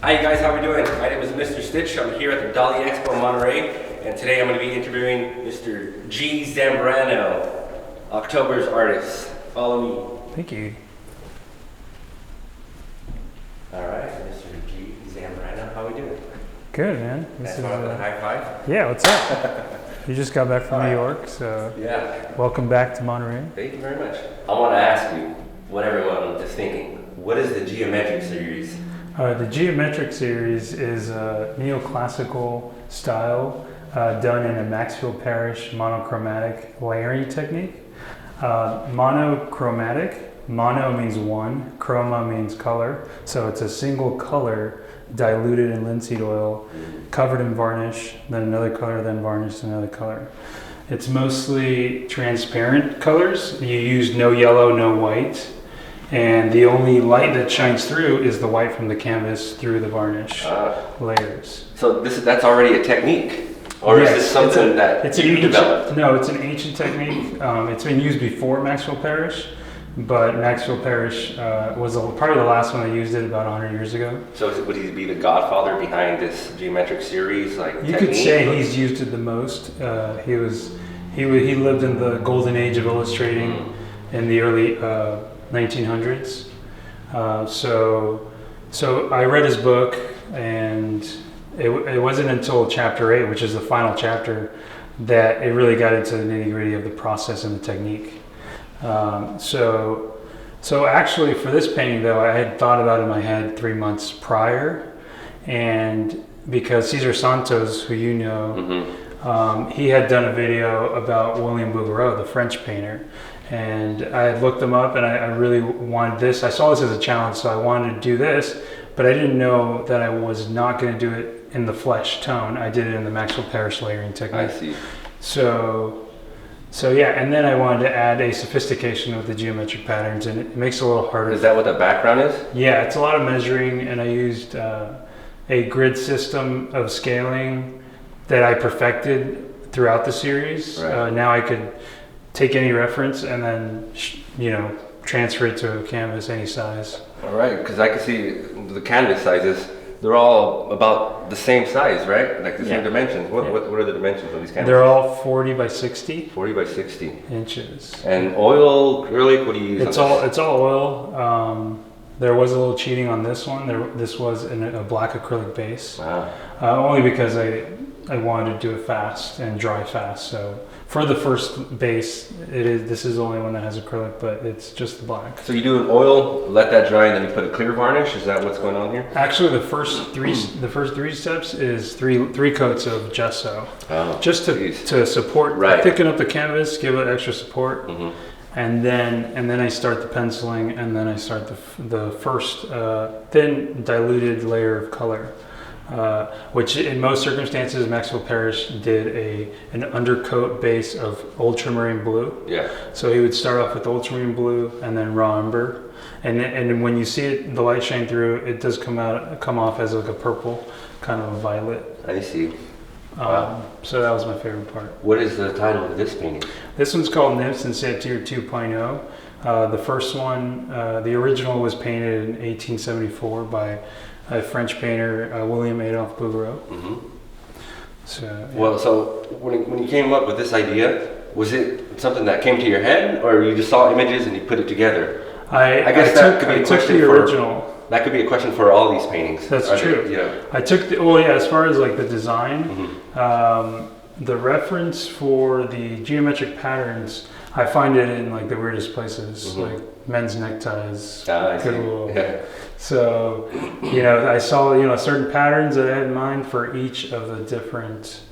Hi guys, how are we doing? My name is Mr. Stitch. I'm here at the Dali Expo Monterey, and today I'm going to be interviewing Mr. G. Zambrano, October's artist. Follow me. Thank you. All right, Mr. G. Zambrano, how are we doing? Good, man. That's one of the high five. Yeah, what's up? You just got back from New York, so yeah. Welcome back to Monterey. Thank you very much. I want to ask you what everyone is thinking. What is the geometric series? The geometric series is a neoclassical style done in a Maxfield Parrish monochromatic layering technique. Monochromatic, mono means one, chroma means color, so it's a single color diluted in linseed oil, covered in varnish, then another color, then varnish, another color. It's mostly transparent colors. You use no yellow, no white. And the only light that shines through is the white from the canvas through the varnish layers. So that's already a technique? Or yes, is this something that you developed? No, it's an ancient technique. It's been used before Maxfield Parrish, but Maxfield Parrish was probably the last one that used it about 100 years ago. So would he be the godfather behind this geometric series? You could say he's used it the most. He lived in the golden age of illustrating in the early 1900s. So I read his book, and it wasn't until chapter 8, which is the final chapter, that it really got into the nitty-gritty of the process and the technique. So actually for this painting though, I had thought about it in my head 3 months prior, and because Cesar Santos, who you know, he had done a video about William Bouguereau, the French painter, and I had looked them up, and I really wanted this. I saw this as a challenge, so I wanted to do this, but I didn't know that I was not going to do it in the flesh tone. I did it in the Maxfield Parrish layering technique. I see. So yeah, and then I wanted to add a sophistication with the geometric patterns, and it makes it a little harder. Is that what the background is? Yeah, it's a lot of measuring, and I used a grid system of scaling that I perfected throughout the series. Right. Now I could take any reference and then, transfer it to a canvas any size. All right, because I can see the canvas sizes. They're all about the same size, right? Like the same dimensions. What are the dimensions of these canvases? They're all 40 by 60. 40 by 60 inches. And oil, acrylic. What do you use? It's all oil. There was a little cheating on this one. This was in a black acrylic base. Wow. Only because I wanted to do it fast and dry fast. So for the first base, this is the only one that has acrylic, but it's just the black. So you do an oil, let that dry, and then you put a clear varnish. Is that what's going on here? Actually, the first three steps is three coats of gesso, just to support, thicken up the canvas, give it extra support, and then I start the penciling, and then I start the first thin diluted layer of color. Which in most circumstances, Maxfield Parrish did an undercoat base of ultramarine blue. Yeah. So he would start off with ultramarine blue and then raw umber, and when you see it, the light shine through, it does come off as like a purple, kind of a violet. I see. Wow. So that was my favorite part. What is the title of this painting? This one's called Nymphs in Satyr 2.0. The first one, the original was painted in 1874 by a French painter, William Adolphe Bouguereau. So, yeah. Well, so when you came up with this idea, was it something that came to your head, or you just saw images and you put it together? I guess that could be a question the original. That could be a question for all these paintings. That's true. I took as far as like the design, the reference for the geometric patterns, I find it in like the weirdest places, like men's neckties. So, I saw, certain patterns that I had in mind for each of the different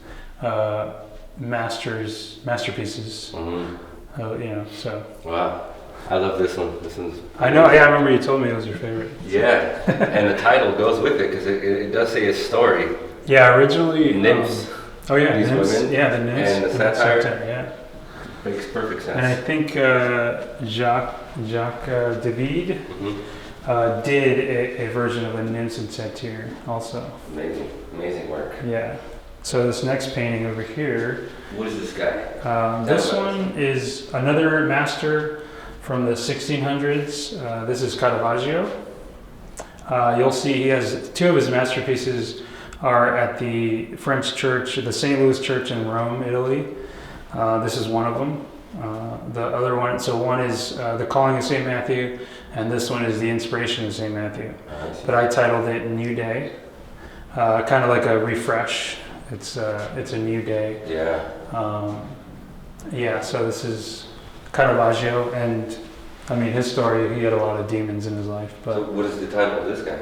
masterpieces. So. Wow. I love this one. This one's. I know. Yeah, I remember you told me it was your favorite. Yeah, and the title goes with it because it does say a story. Yeah, originally. Nymphs. Nymphs. Women. Yeah, the nymphs. And the satire. Yeah. Makes perfect sense. And I think Jacques David did a version of the Nymphs in Satyr also. Amazing work. Yeah. So this next painting over here. What is this guy? This one is another master from the 1600s. This is Caravaggio. You'll see he has two of his masterpieces are at the French church, the St. Louis Church in Rome, Italy. This is one of them. The other one, so one is The Calling of St. Matthew, and this one is The Inspiration of St. Matthew. But I titled it New Day, kind of like a refresh. It's a new day. Yeah. Yeah, so this is Caravaggio, and I mean his story, he had a lot of demons in his life. But so what is the title of this guy?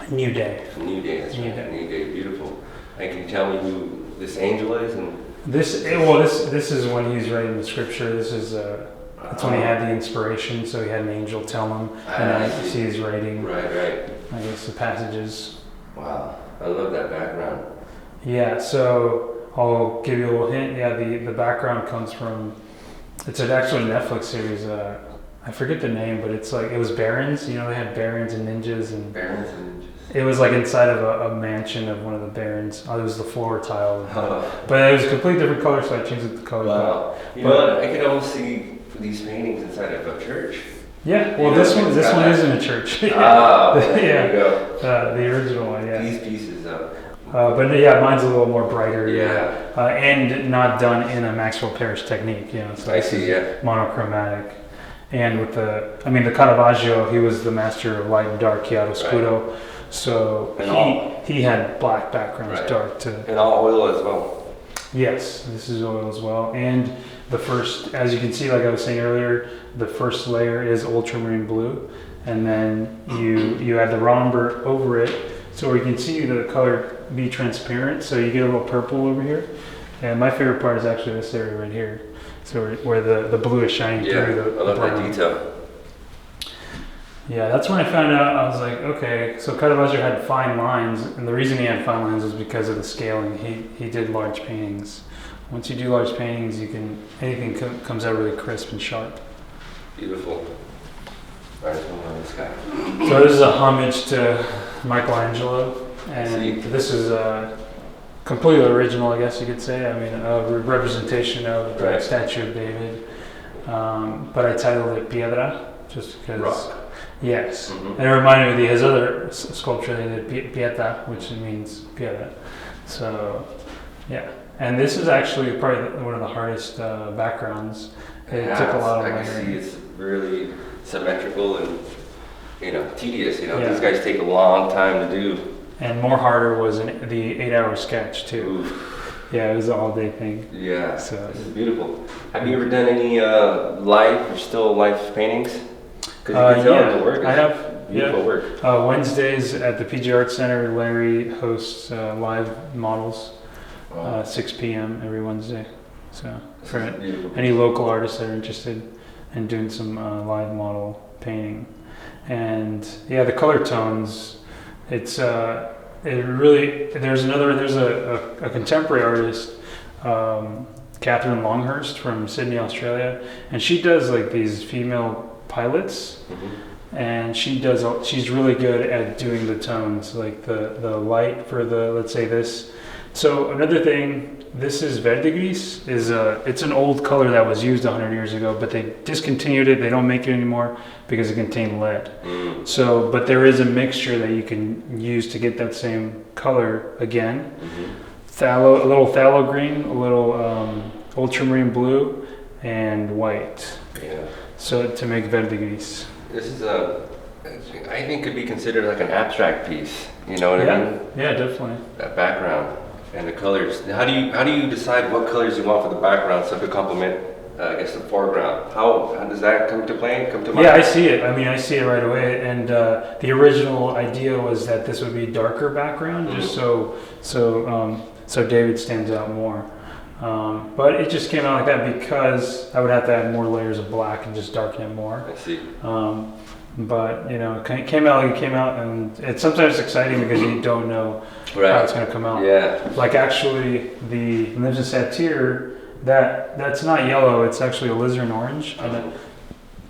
New Day. New Day, that's New right. Day. New Day, beautiful. And can you tell me who this angel is? And This is when he's writing the scripture. This is that's when he had the inspiration. So he had an angel tell him, and I see he's writing. Right. I guess the passages. Wow, I love that background. Yeah. So I'll give you a little hint. Yeah, the background comes from. It's an actual Netflix series. I forget the name, but it's like it was barons. You know, they had barons and ninjas and. Barons and ninjas. It was like inside of a mansion of one of the barons. It was the floor tile, but it was a completely different color, so I changed it to color. Wow. You know what? I could almost see these paintings inside of a church. Yeah. Well, this one is in a church. There you go. The original one. Yeah. These pieces, but yeah, mine's a little more brighter. Yeah. And not done in a Maxwell Parrish technique. You know. So I see. Yeah. Monochromatic. And with the Caravaggio, he was the master of light and dark, chiaro scuro. Right. So he had black backgrounds, right. Dark too. And all oil as well. Yes, this is oil as well. And the first, as you can see, like I was saying earlier, the first layer is ultramarine blue, and then you add the Romber over it, so you can see the color be transparent. So you get a little purple over here. And my favorite part is actually this area right here. So where the blue is shining through the I love brown. that detail. Yeah, that's when I found out. I was like, okay, so Caravaggio had fine lines, and the reason he had fine lines was because of the scaling. He did large paintings. Once you do large paintings, anything comes out really crisp and sharp. Beautiful. All right, so on this guy. So this is a homage to Michelangelo, and this is completely original, I guess you could say. I mean, a representation of the statue of David, but I titled it Piedra, just because. Rock. Yes, and it reminded me of his other sculpture they did, Pieta, which means piedra. So, yeah, and this is actually probably one of the hardest backgrounds. It took a lot of layering. I can see it's really symmetrical and tedious. These guys take a long time to do. And more harder was the 8-hour sketch too. Oof. Yeah, it was an all-day thing. Yeah, so this is beautiful. Have you ever done any live or still life paintings? Because you can tell the work is I have beautiful work. Wednesdays at the PG Art Center, Larry hosts live models, 6 p.m. every Wednesday. So for any local artists that are interested in doing some live model painting, and the color tones, there's a contemporary artist, Catherine Longhurst from Sydney, Australia, and she does like these female pilots, and she's really good at doing the tones, like the light for let's say this. So another thing, this is verdigris, it's an old color that was used 100 years ago, but they discontinued it. They don't make it anymore because it contained lead. So, but there is a mixture that you can use to get that same color again. A little phthalo green, a little ultramarine blue, and white. Yeah. So to make verdigris. This is I think could be considered like an abstract piece. You know what I mean? Yeah, definitely. That background and the colors. How do you decide what colors you want for the background so to complement, I guess, the foreground? How does that come to play? Yeah, I see it. I mean, I see it right away. And the original idea was that this would be darker background, just so David stands out more. But it just came out like that because I would have to add more layers of black and just darken it more. I see. But it came out like it came out, and it's sometimes exciting because you don't know how it's going to come out. Yeah. Like actually, the Lives in Satyr, that's not yellow. It's actually alizarin orange. And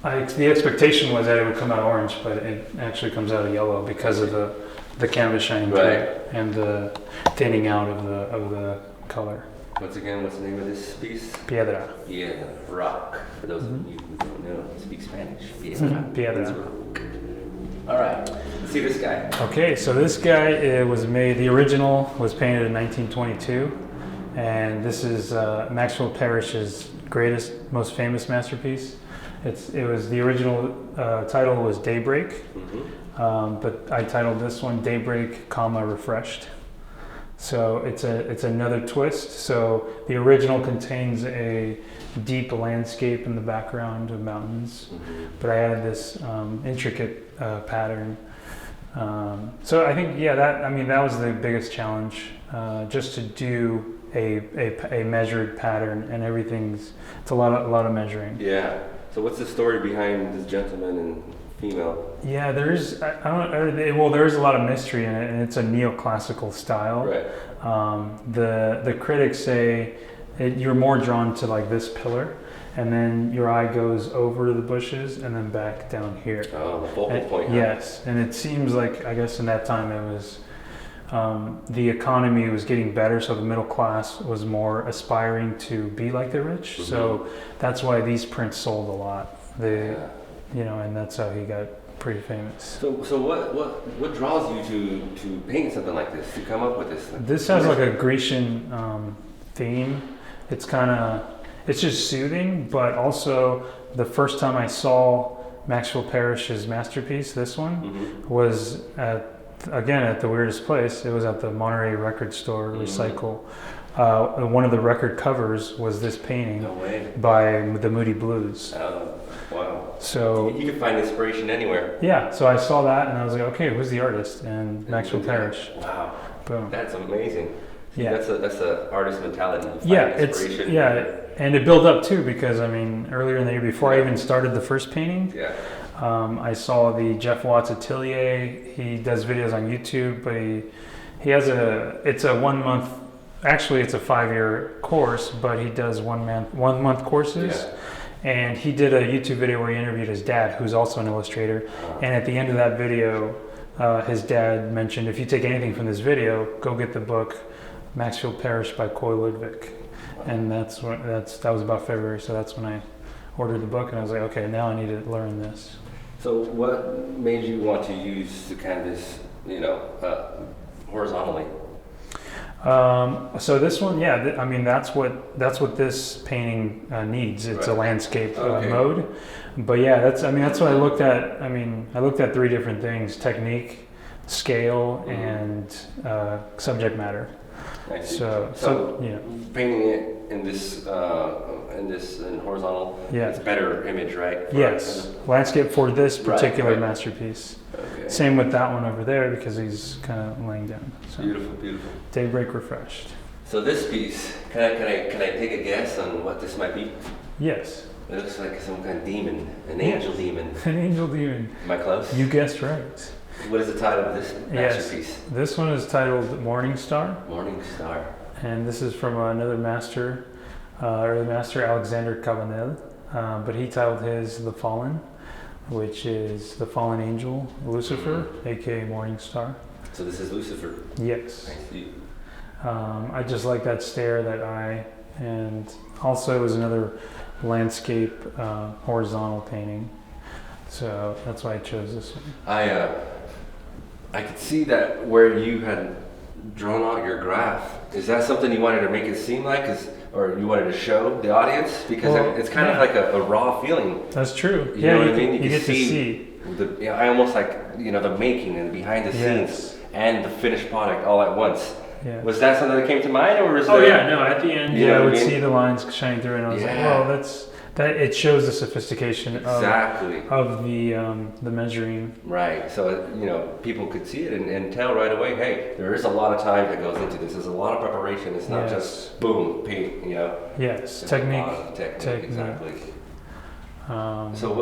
the expectation was that it would come out orange, but it actually comes out yellow because of the canvas shining through and the thinning out of the color. Once again, what's the name of this piece? Piedra. Rock. For those of you who don't know, speak Spanish. Piedra. Piedra. Rock. All right, let's see this guy. Okay, so this guy the original was painted in 1922, and this is Maxwell Parrish's greatest, most famous masterpiece. The original title was Daybreak, but I titled this one Daybreak, Refreshed. So it's another twist. So the original contains a deep landscape in the background of mountains, but I added this intricate pattern. So I think that was the biggest challenge, just to do a measured pattern, and it's a lot of measuring. Yeah. So what's the story behind this gentleman and female? Yeah, there is a lot of mystery in it, and it's a neoclassical style. Right. The critics say you're more drawn to like this pillar, and then your eye goes over the bushes and then back down here. Oh, the focal point. Yes, and it seems like, I guess in that time it was the economy was getting better, so the middle class was more aspiring to be like the rich. So that's why these prints sold a lot. And that's how he got pretty famous. So what draws you to paint something like this, to come up with this? This has like a Grecian theme. It's just soothing, but also the first time I saw Maxwell Parrish's masterpiece, this one, was at the weirdest place. It was at the Monterey record store, Recycle. One of the record covers was this painting by the Moody Blues. Wow. So you can find inspiration anywhere. Yeah, so I saw that and I was like, okay, who's the artist? And Maxwell Parrish. Wow. Boom. That's amazing. Yeah. That's a artist mentality. And it built up too, because earlier in the year, before I even started the first painting, I saw the Jeff Watts Atelier. He does videos on YouTube, but he has it's a 1 month, actually it's a 5-year course, but he does 1 month courses. Yeah. And he did a YouTube video where he interviewed his dad, who's also an illustrator. And at the end of that video, his dad mentioned, if you take anything from this video, go get the book Maxwell Parrish by Coy Ludwig. And that was about February, so that's when I ordered the book, and I was like, okay, now I need to learn this. So what made you want to use the canvas, horizontally? So this one, that's what this painting needs. It's a landscape mode. But that's what I looked at. I looked at 3 different things: technique, scale, and subject matter. So painting it in this in horizontal, it's better image, right? Yes, landscape for this particular masterpiece. Okay. Same with that one over there, because he's kind of laying down. So. Beautiful. Daybreak refreshed. So this piece, can I take a guess on what this might be? Yes. It looks like some kind of demon, an angel demon. An angel demon. Am I close? You guessed right. What is the title of this masterpiece? Yes. This one is titled Morning Star. Morning Star. And this is from another master, early master, Alexander Cabanel. But he titled his The Fallen, which is the fallen angel, Lucifer, aka Morning Star. So this is Lucifer? Yes. I see. I just like that stare, that eye, and also it was another landscape horizontal painting. So that's why I chose this one. I could see that where you had drawn out your graph. Is that something you wanted to make it seem like? Or you wanted to show the audience? Because it's kind of like a raw feeling. That's true. You know what I mean? You get to see. I almost like, the making and behind the scenes and the finished product all at once. Yeah. Was that something that came to mind, or was at the end, I would see the lines shining through, and I was like, well, that it shows the sophistication of the measuring. Right. So people could see it and tell right away, hey, there is a lot of time that goes into this. There's a lot of preparation. It's not just boom, paint. Yes, it's technique. Technique. Exactly. So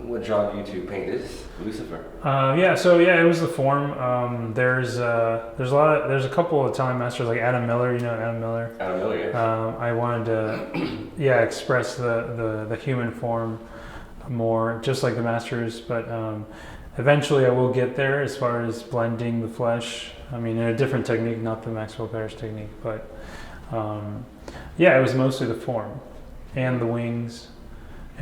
what drawn you to paint this Lucifer? It was the form. There's a couple of Italian masters like Adam Miller. Adam Miller. Adam Miller, yes. I wanted to express the human form more, just like the masters. But eventually, I will get there as far as blending the flesh. In a different technique, not the Maxwell Parrish technique, but it was mostly the form and the wings.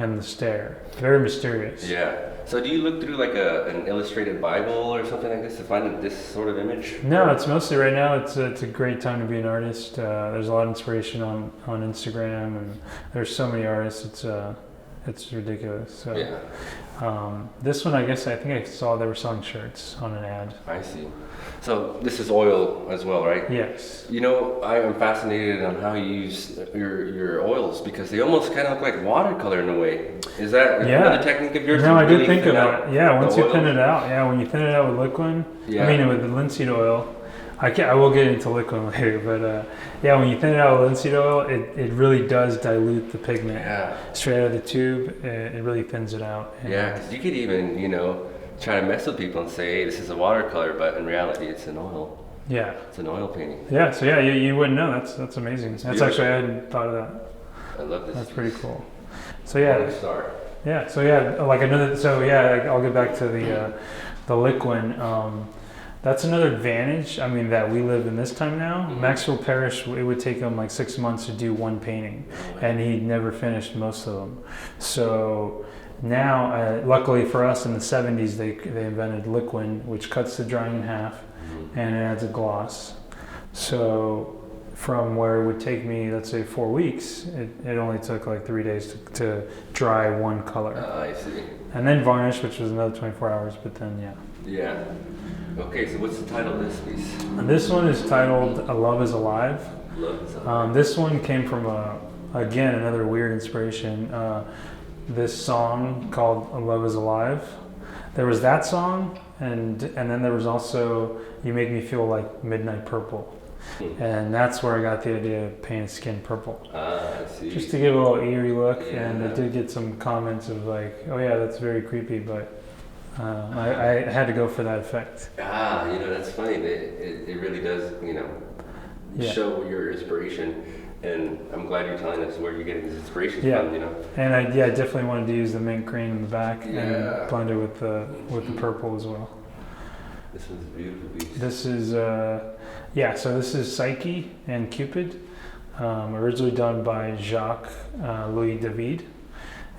and the stare. Very mysterious. Yeah. So do you look through like an illustrated Bible or something like this to find this sort of image? No, it's mostly right now. It's a great time to be an artist. There's a lot of inspiration on Instagram, and there's so many artists. It's ridiculous. So, this one, I think I saw they were selling shirts on an ad. I see. So this is oil as well, right? Yes. You know, I am fascinated on how you use your oils because they almost kind of look like watercolor in a way. Is that another technique of yours? No, I did think of that. Yeah, once you thin it out. Yeah, when you thin it out with liquid. Yeah. I mean, with the linseed oil. I will get into liquid later, but when you thin it out with linseed oil, it really does dilute the pigment. Yeah. Straight out of the tube, it really thins it out. Yeah, because you could even, try to mess with people and say, hey, this is a watercolor, but in reality, it's an oil. Yeah. It's an oil painting. Yeah, so you wouldn't know. That's amazing. That's actually, I hadn't thought of that. I love this. That's pretty cool. So yeah. Start. Yeah, so I'll get back to the liquid. That's another advantage. I mean, that we live in this time now. Mm-hmm. Maxwell Parrish, it would take him like 6 months to do one painting, and he never finished most of them. So now, luckily for us, in the 70s, they invented liquid, which cuts the drawing in half, and it adds a gloss. So from where it would take me, let's say 4 weeks, it only took like 3 days to dry one color. I see. And then varnish, which was another 24 hours, but then Yeah. Okay, so what's the title of this piece? This one is titled Love is Alive. Love is Alive. This one came from, again, another weird inspiration. This song called Love is Alive. There was that song, and then there was also You Make Me Feel Like Midnight Purple. And that's where I got the idea of painting skin purple. I see. Just to give a little eerie look, and I did get some comments of like, oh yeah, that's very creepy, but I had to go for that effect. That's funny. It really does, show your inspiration. And I'm glad you're telling us where you're getting this inspiration from, And I definitely wanted to use the mint green in the back and blend it with the purple as well. This one's a beautiful piece. This is, so this is Psyche and Cupid, originally done by Jacques Louis David.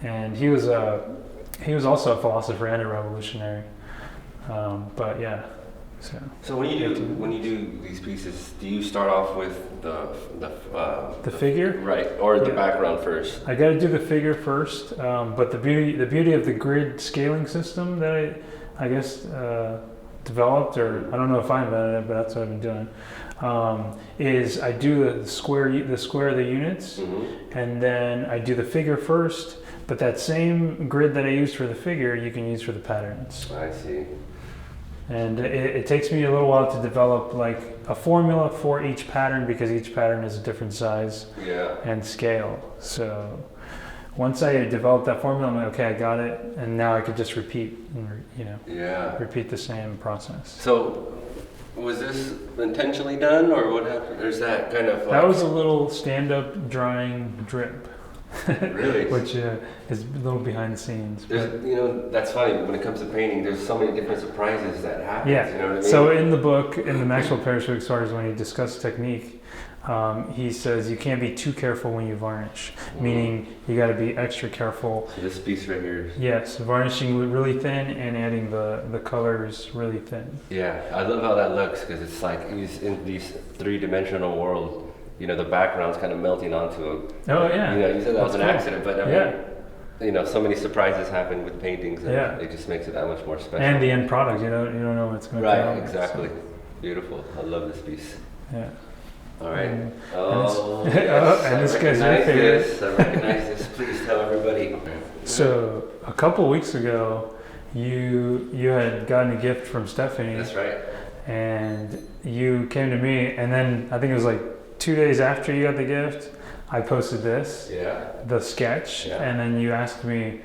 And he was also a philosopher and a revolutionary. So when you do these pieces, do you start off with the figure, right, or the background first? I got to do the figure first, but the beauty of the grid scaling system that I guess developed, or I don't know if I invented it, but that's what I've been doing. Is I do the square of the units, and then I do the figure first. But that same grid that I used for the figure, you can use for the patterns. I see. And it takes me a little while to develop like a formula for each pattern because each pattern is a different size and scale. So once I develop that formula, I'm like, okay, I got it, and now I could just repeat, repeat the same process. So was this intentionally done, or what happened? There's that kind of. That was a little stand-up drawing drip. Really? Which is a little behind the scenes. That's funny. When it comes to painting, there's so many different surprises that happen. Yeah. You know what I mean? So in the book, in the Maxwell Parrish book, as far as when he discussed technique, he says you can't be too careful when you varnish, meaning you got to be extra careful. So this piece right here. Yes, varnishing really thin and adding the colors really thin. Yeah, I love how that looks because it's like he's in these three-dimensional world. The background's kind of melting onto him. Oh yeah. You said that was an accident, but I mean, so many surprises happen with paintings, and it just makes it that much more special. And the end product, you don't know what's going to come out. Right, exactly. So. Beautiful. I love this piece. Yeah. All right. And this guy's your favorite. I recognize this. Please tell everybody. So a couple weeks ago, you had gotten a gift from Stephanie. That's right. And you came to me, and then I think it was like 2 days after you got the gift, I posted this, the sketch, and then you asked me,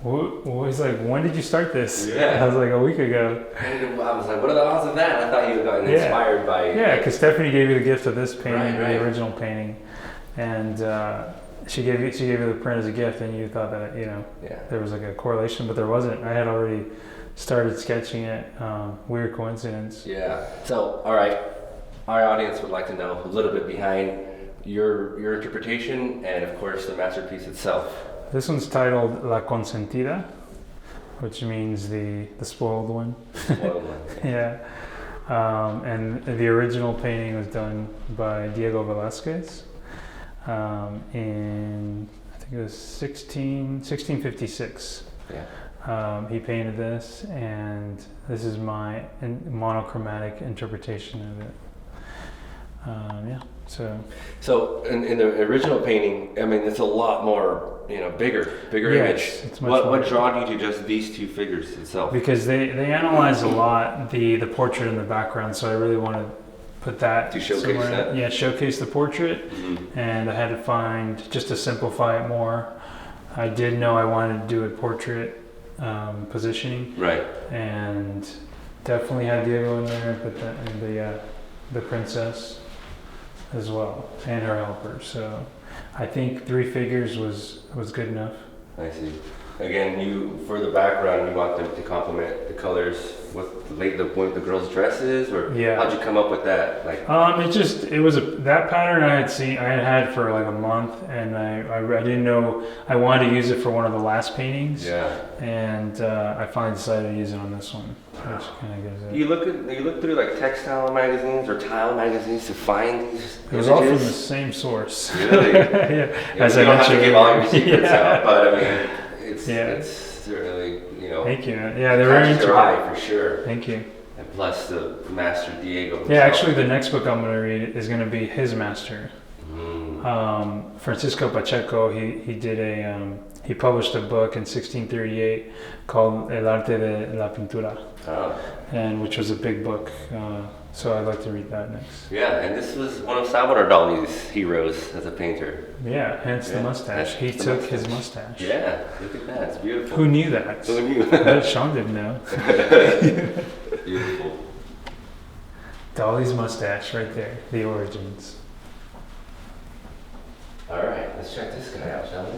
he's like, when did you start this? Yeah. I was like, a week ago. And I was like, what are the odds of that? I thought you had gotten inspired by... Yeah, because Stephanie gave you the gift of this painting, the original painting, and she gave you the print as a gift, and you thought that, there was like a correlation, but there wasn't. I had already started sketching it. Weird coincidence. Yeah. So, all right. Our audience would like to know a little bit behind your interpretation and, of course, the masterpiece itself. This one's titled La Consentida, which means the spoiled one. Spoiled one. Yeah. And the original painting was done by Diego Velázquez in, I think it was 1656. Yeah. He painted this, and this is my monochromatic interpretation of it. Yeah. So in the original painting, I mean, it's a lot more, bigger yes, image. It's much what drawn you to just these two figures itself? Because they analyze a lot the portrait in the background, so I really want to put that to showcase somewhere. that. Yeah, showcase the portrait, and I had to find just to simplify it more. I did know I wanted to do a portrait positioning, right? And definitely had Diego in there, but the princess as well, and her helper. So I think 3 figures was good enough. I see. Again, for the background, you want them to complement the colors with the girl's dresses, or how'd you come up with that? Like, that pattern I had for like a month, and I didn't know I wanted to use it for one of the last paintings. Yeah. And I finally decided to use it on this one, which kind of gives it. You look through like textile magazines or tile magazines to find these It was all from the same source. Really? Yeah. As you don't have to give all your secrets out, but I mean, it's certainly, Thank you. Yeah, they're very interesting. Eye for sure. Thank you. And plus the master Diego himself. Yeah, actually the next book I'm going to read is going to be his master. Francisco Pacheco, he published a book in 1638 called El Arte de la Pintura, and which was a big book. So I'd like to read that next. Yeah, and this was one of Salvador Dali's heroes as a painter. Yeah, hence the mustache. He took his mustache. Yeah, look at that. It's beautiful. Who knew that? Who knew? Sean didn't know. Beautiful. Dali's mustache right there. The origins. All right, let's check this guy out, shall we?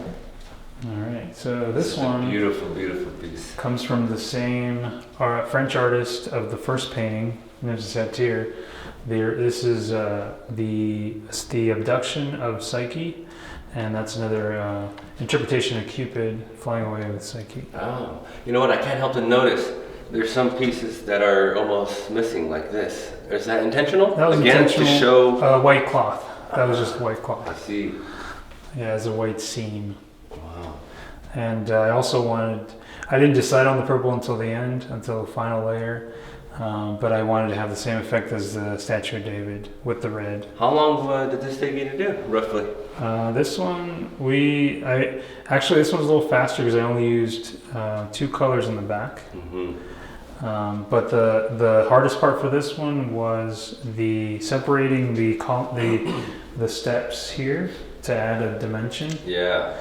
All right, so this one, beautiful, beautiful piece, comes from the same French artist of the first painting, Satyr. This is the Abduction of Psyche, and that's another interpretation of Cupid flying away with Psyche. Oh, you know what? I can't help to notice. There's some pieces that are almost missing, like this. Is that intentional? That was again intentional. To show white cloth. That was just white cloth. I see. Yeah, as a white seam. Wow. And I also I didn't decide on the purple until the end, until the final layer, but I wanted to have the same effect as the statue of David with the red. How long did this take you to do, roughly? This one, actually this one's a little faster because I only used 2 colors in the back. But the hardest part for this one was separating the steps here to add a dimension. Yeah.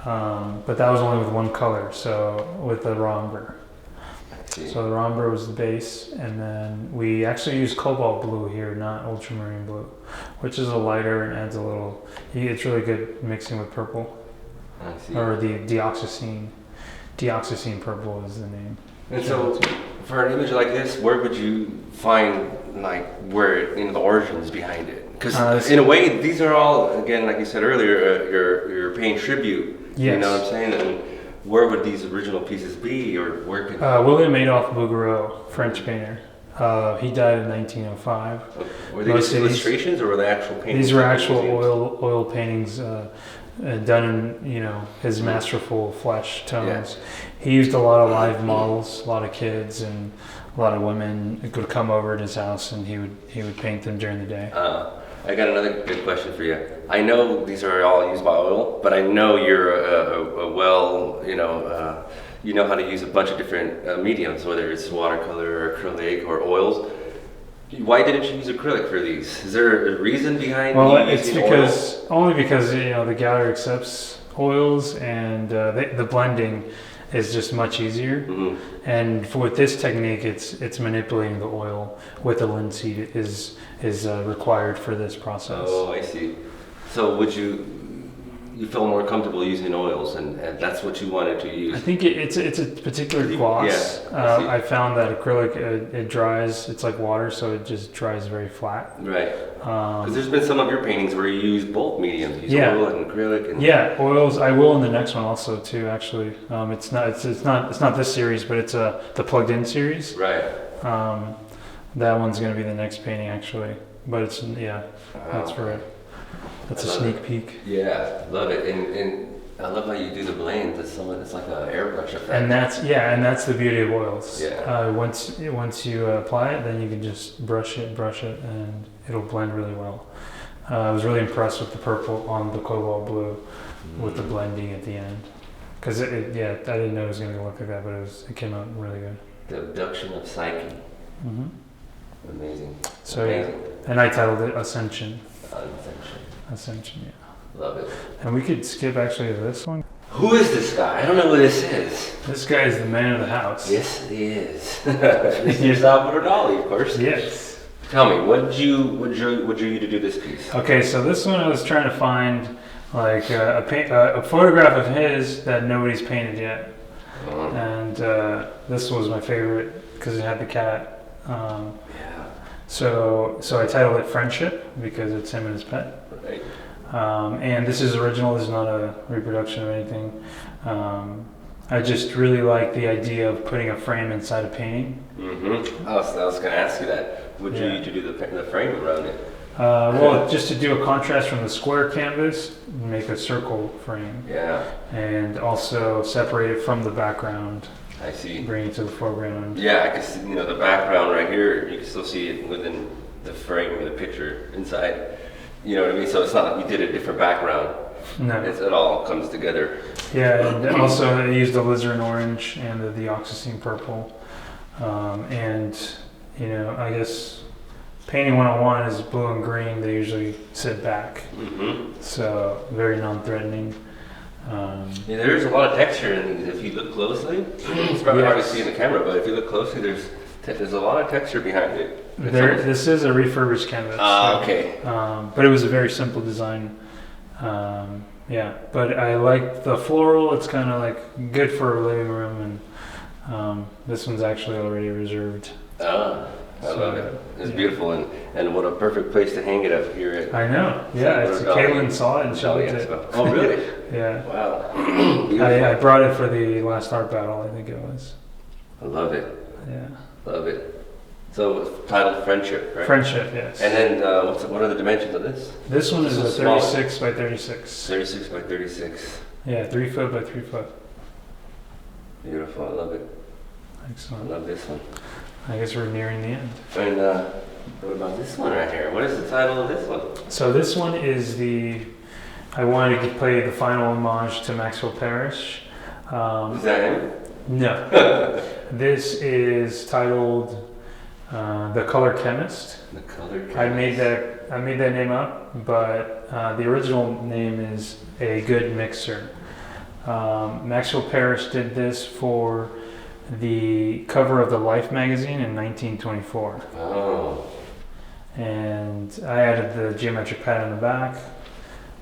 But that was only with 1 color, so with the rhomber. So the rhomber was the base, and then we actually used cobalt blue here, not ultramarine blue, which is a lighter and adds a little. It's really good mixing with purple. I see. Or the dioxazine. Dioxazine purple is the name. And so, for an image like this, where would you find the origins behind it? Because in a way, these are all, again, like you said earlier, you're paying tribute. Yes. You know what I'm saying? And where would these original pieces be, or where could? William Adolphe Bouguereau, French painter. He died in 1905. Were they just illustrations, or were they actual paintings? These were actual oil paintings done in his masterful flesh tones. Yeah. He used a lot of live models, a lot of kids, and a lot of women could come over at his house, and he would paint them during the day. I got another good question for you. I know these are all used by oil, but I know you're you know how to use a bunch of different mediums, whether it's watercolor or acrylic or oils. Why didn't you use acrylic for these? Is there a reason behind using oils? Only because the gallery accepts oils, and the blending is just much easier. And with this technique, it's manipulating the oil with the linseed is required for this process. Oh, I see. So would you you feel more comfortable using oils, and that's what you wanted to use. I think it's a particular gloss. Yeah, I found that acrylic it dries. It's like water, so it just dries very flat. Right. Because there's been some of your paintings where you use both mediums. You use oil and acrylic. And oils. I will in the next one also too. Actually, it's not this series, but it's the plugged in series. Right. That one's going to be the next painting actually, but it's that's for it. That's a sneak peek. Yeah, love it, and I love how you do the blends. It's like an airbrush effect. And that's the beauty of oils. Yeah. Once you apply it, then you can just brush it, and it'll blend really well. I was really impressed with the purple on the cobalt blue, with the blending at the end, because I didn't know it was going to look like that, but it came out really good. The Abduction of Psyche. Mm-hmm. Amazing. So and I titled it Ascension. Ascension, yeah. Love it. And we could skip actually to this one. Who is this guy? I don't know who this is. This guy is the man of the house. Yes, he is. Mr. Salvador Dali, of course. Yes. Tell me, what drew you to do this piece? Okay, so this one I was trying to find like a photograph of his that nobody's painted yet, and this was my favorite because it had the cat. So I titled it Friendship because it's him and his pet. Right. And this is original. This is not a reproduction of anything. I just really like the idea of putting a frame inside a painting. Mm-hmm. I was going to ask you that. Would you need to do the frame around it? Well, just to do a contrast from the square canvas, make a circle frame. Yeah. And also separate it from the background. I see. Bring it to the foreground. Yeah, I can see, the background right here. You can still see it within the frame of the picture inside. You know what I mean? So it's not like we did a different background. No. It all comes together. Yeah, and also I used the alizarin orange and the oxycine purple. And, I guess painting 101 is blue and green. They usually sit back. Mm-hmm. So very non-threatening. There's a lot of texture in these. If you look closely, it's probably hard to see in the camera, but if you look closely, there's a lot of texture behind it. This is a refurbished canvas. Okay. But it was a very simple design. But I like the floral. It's kind of like good for a living room, and this one's actually already reserved. I love it. It's beautiful, and what a perfect place to hang it up here at. I know. Yeah, Caitlin saw it and she liked it. Oh, really? Yeah. Wow. I brought it for the last art battle, I think it was. I love it. Yeah. Love it. So it's titled Friendship, right? Friendship, yes. And then what are the dimensions of this? This one is a 36 by 36. 36 by 36. Yeah, 3 foot by 3 foot. Beautiful. I love it. Excellent. I love this one. I guess we're nearing the end. And what about this one right here? What is the title of this one? So this one is I wanted to play the final homage to Maxwell Parrish. Is that him? No. This is titled The Color Chemist. The Color Chemist. I made that name up, but the original name is A Good Mixer. Maxwell Parrish did this for the cover of the Life magazine in 1924. Oh. And I added the geometric pattern in the back.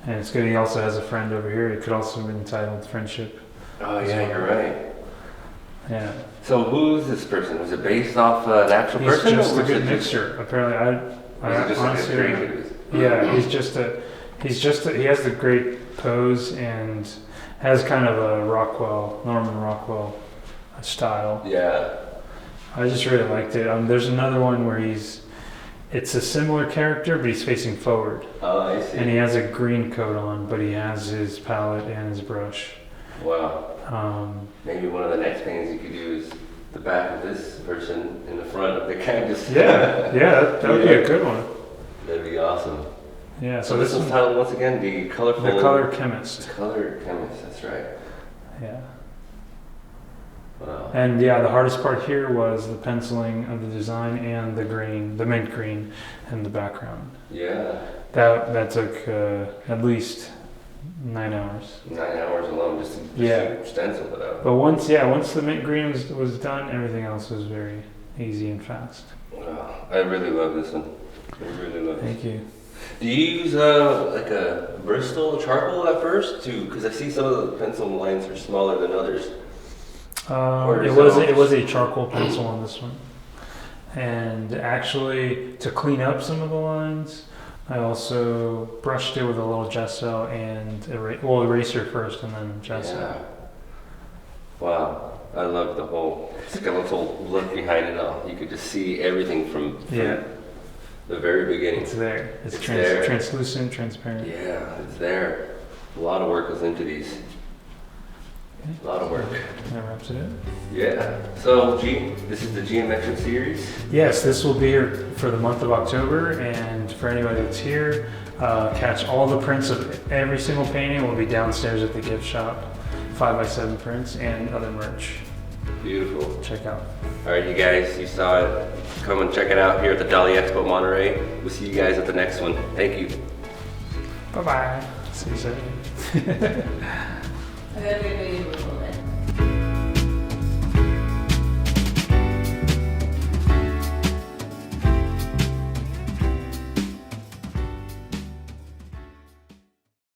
And it's good. He also has a friend over here. It could also have been titled Friendship. Oh, yeah, you're right. Yeah. So who's this person? Was it based off an actual person? He's just a good mixture. Apparently, I honestly. Yeah, he has the great pose and has kind of a Norman Rockwell style. Yeah. I just really liked it. There's another one where it's a similar character, but he's facing forward. Oh, I see. And he has a green coat on, but he has his palette and his brush. Wow. Maybe one of the next paintings you could do is the back of this person in the front of the canvas. Yeah, that would be a good one. That'd be awesome. Yeah. So this one's titled once again, The Color Chemist. The Color Chemist, that's right. Yeah. Wow. And the hardest part here was the penciling of the design and the mint green in the background. Yeah. That took at least 9 hours. 9 hours alone just to stencil it out. But once the mint green was done, everything else was very easy and fast. Wow. I really love this one. I really love it. Thank you. Do you use like a Bristol charcoal at first too? Because I see some of the pencil lines are smaller than others. It was a charcoal pencil on this one, and actually to clean up some of the lines, I also brushed it with a little gesso and eraser first, and then gesso. Yeah. Wow, I love the whole skeletal look behind it all. You could just see everything from the very beginning. It's there. It's there. Translucent, transparent. Yeah, it's there. A lot of work goes into these. A lot of work. That wraps it up. Yeah. So, this is the geometric series? Yes, this will be here for the month of October, and for anybody that's here, catch all the prints of every single painting will be downstairs at the gift shop. 5x7 prints and other merch. Beautiful. Check out. All right, you guys, you saw it. Come and check it out here at the Dali Expo Monterey. We'll see you guys at the next one. Thank you. Bye-bye. See you soon. I gotta be a woman.